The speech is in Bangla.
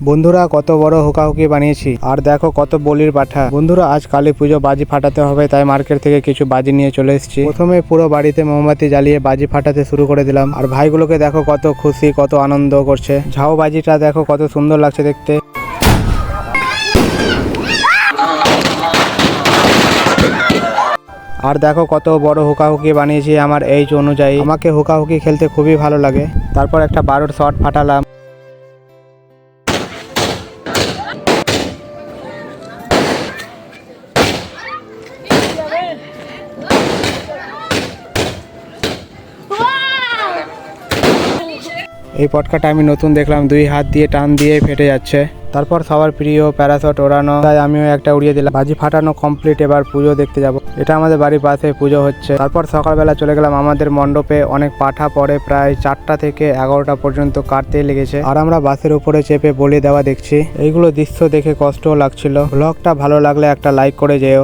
বন্ধুরা কত বড় হুকাহুকি বানিয়েছি, আর দেখো কত বলির পাঠা। বন্ধুরা আজ কালী পুজো, বাজি ফাটাতে হবে, তাই মার্কেট থেকে কিছু বাজি নিয়ে চলে এসেছি। প্রথমে পুরো বাড়িতে মোমবাতি জ্বালিয়ে বাজি ফাটাতে শুরু করে দিলাম। আর ভাইগুলোকে দেখো কত খুশি, কত আনন্দ করছে। ঝাউ বাজিটা দেখো কত সুন্দর লাগছে দেখতে। আর দেখো কত বড় হুকাহুকি বানিয়েছি আমার এইজ অনুযায়ী। আমাকে হুকাহুকি খেলতে খুবই ভালো লাগে। তারপর একটা বারুদ শট ফাটালাম। এই পটকাটা আমি নতুন দেখলাম, 2 হাত দিয়ে টান দিয়ে ফেটে যাচ্ছে। তারপর সবার প্রিয় প্যারাশট ওড়ানো, তাই আমিও একটা উড়িয়ে দিলাম। বাজি ফাটানো কমপ্লিট, এবার পুজো দেখতে যাব। এটা আমাদের বাড়ির পাশে পুজো হচ্ছে। তারপর সকালবেলা চলে গেলাম আমাদের মণ্ডপে। অনেক পাঠা পড়ে, প্রায় 4টা থেকে 11টা পর্যন্ত কাটতেই লেগেছে। আর আমরা বাসের উপরে চেপে বলি দেওয়া দেখছি। এইগুলো দৃশ্য দেখে কষ্টও লাগছিল। ব্লগটা ভালো লাগলে একটা লাইক করে যেও।